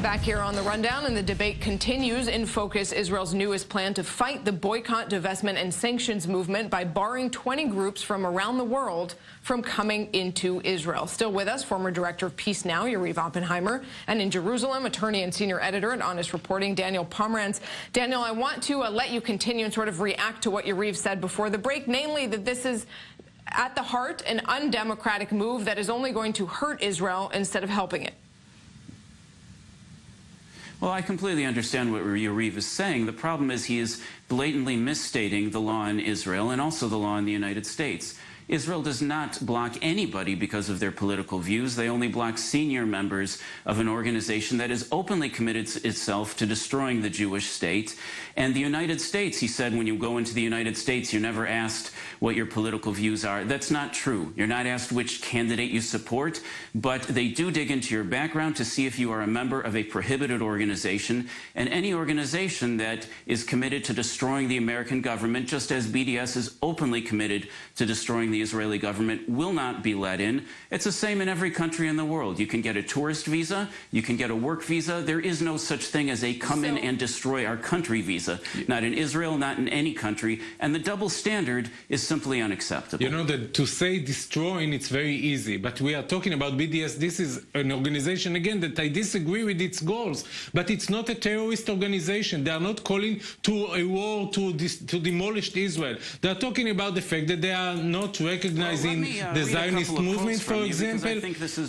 Back here on the Rundown, and the debate continues. In focus, Israel's newest plan to fight the boycott, divestment, and sanctions movement by barring 20 groups from around the world from coming into Israel. Still with us, former director of Peace Now, Yariv Oppenheimer, and in Jerusalem, attorney and senior editor at Honest Reporting, Daniel Pomerantz. Daniel, I want to let you continue and sort of react to what Yariv said before the break, namely that this is at the heart an undemocratic move that is only going to hurt Israel instead of helping it. Well, I completely understand what Yariv is saying. The problem is he is blatantly misstating the law in Israel and also the law in the United States. Israel does not block anybody because of their political views. They only block senior members of an organization that is openly committed itself to destroying the Jewish state. And the United States, he said, when you go into the United States, you're never asked what your political views are. That's not true. You're not asked which candidate you support, but they do dig into your background to see if you are a member of a prohibited organization. And any organization that is committed to destroying the American government, just as BDS is openly committed to destroying the Israeli government, will not be let in. It's the same in every country in the world. You can get a tourist visa, you can get a work visa. There is no such thing as a come in and destroy our country visa. Not in Israel, not in any country. And the double standard is simply unacceptable. You know, that to say destroying, it's very easy. But we are talking about BDS. This is an organization, again, that I disagree with its goals. But it's not a terrorist organization. They are not calling to a war to demolish Israel. They are talking about the fact that they are not recognizing the Zionist movement, for example.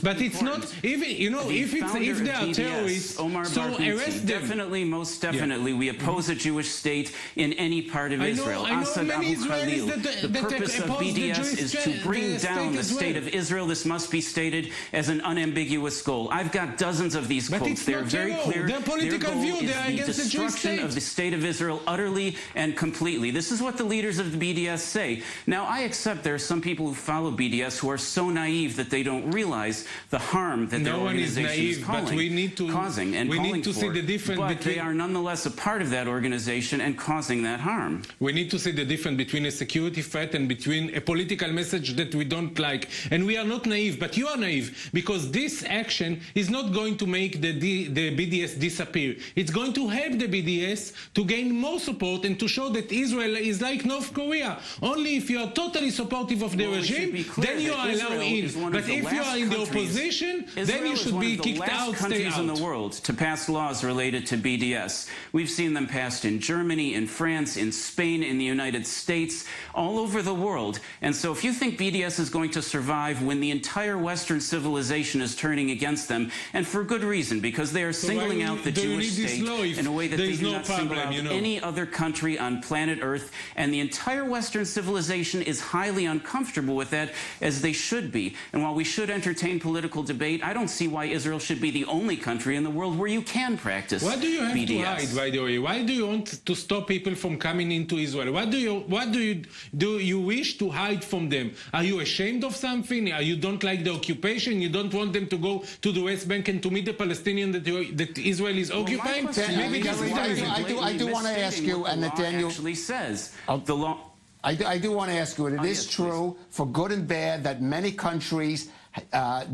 But it's not even, you know, if they are terrorists, so arrest them. Definitely, most definitely, we oppose a Jewish state in any part of Israel. I know many Israelis the purpose of BDS is to bring down the state of Israel. This must be stated as an unambiguous goal. I've got dozens of these quotes. They're very clear. Their political view, they are against the Jewish state. Of the state of Israel utterly and completely. This is what the leaders of the BDS say. Now, I accept there are some people who follow BDS who are so naive that they don't realize the harm that their organization is causing and calling for. See the difference but they are nonetheless a part of that organization and causing that harm. We need to see the difference between a security threat and between a political message that we don't like. And we are not naive, but you are naive, because this action is not going to make the BDS disappear. It's going to help the BDS to gain more support and to show that Israel is like North Korea. Only if you are totally supportive of the regime, then you are allowed in. But if you are in the opposition, then you should be kicked out, stay out. In the world to pass laws related to BDS. We've seen them passed in Germany, in France, in Spain, in the United States, all over the world. And so if you think BDS is going to survive when the entire Western civilization is turning against them, and for good reason, because they are singling out the Jewish state in a way that they do not single out any other country on planet Earth, and the entire Western civilization is highly uncomfortable with that, as they should be. And while we should entertain political debate, I don't see why Israel should be the only country in the world where you can practice BDS. Why do you have to hide, by the way? Why do you want to stop people from coming into Israel? What do you wish to hide from them? Are you ashamed of something? You don't like the occupation? You don't want them to go to the West Bank and to meet the Palestinian that Israel is occupying? Maybe this is the reason. I do want to ask you, and that Daniel actually says the law. I do want to ask you, and it is true, for good and bad, that many countries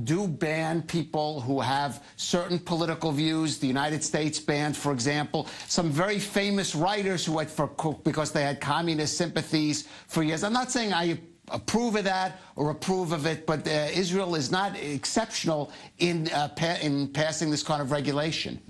do ban people who have certain political views. The United States banned, for example, some very famous writers who had, because they had communist sympathies for years. I'm not saying I approve of that or approve of it, but Israel is not exceptional in passing this kind of regulation.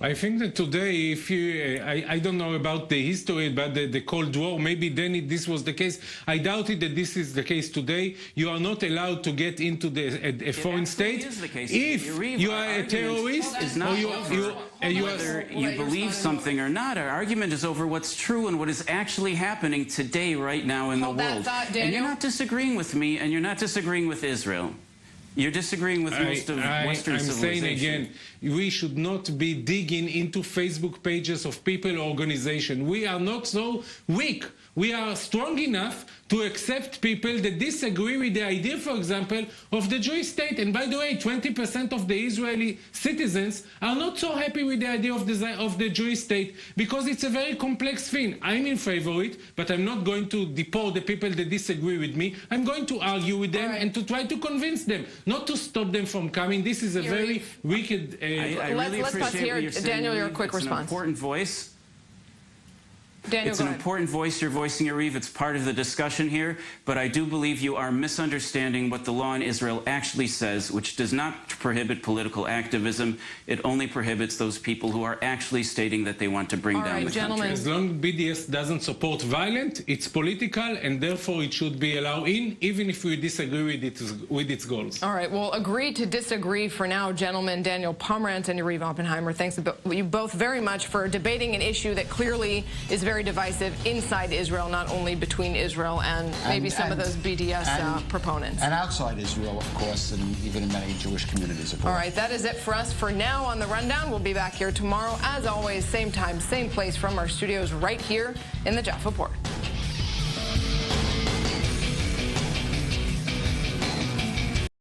I think that today, if you, I don't know about the history, about the Cold War, maybe then this was the case. I doubt it that this is the case today. You are not allowed to get into a foreign state if you are a terrorist or whether you believe something or not. Our argument is over what's true and what is actually happening today, right now in the world. And you're not disagreeing with me, and you're not disagreeing with Israel. You're disagreeing with most of Western civilization. I'm saying again, we should not be digging into Facebook pages of people or organizations. We are not so weak. We are strong enough to accept people that disagree with the idea, for example, of the Jewish state. And by the way, 20% of the Israeli citizens are not so happy with the idea of the Jewish state, because it's a very complex thing. I'm in favor of it, but I'm not going to deport the people that disagree with me. I'm going to argue with them and to try to convince them. not to stop them from coming. This is a very wicked... I really appreciate what you're saying. Daniel, your quick response. response. It's an important voice. Daniel, it's an important voice you're voicing, Yariv. It's part of the discussion here, but I do believe you are misunderstanding what the law in Israel actually says, which does not prohibit political activism. It only prohibits those people who are actually stating that they want to bring down the country. As long as BDS doesn't support violence, it's political, and therefore it should be allowed in, even if we disagree with its goals. All right, well, agree to disagree for now, gentlemen. Daniel Pomerantz and Yariv Oppenheimer, thanks to you both very much for debating an issue that clearly is very divisive inside Israel, not only between Israel and maybe some of those BDS proponents. And outside Israel, of course, and even in many Jewish communities, of course. All right, that is it for us for now on The Rundown. We'll be back here tomorrow, as always, same time, same place from our studios right here in the Jaffa Port.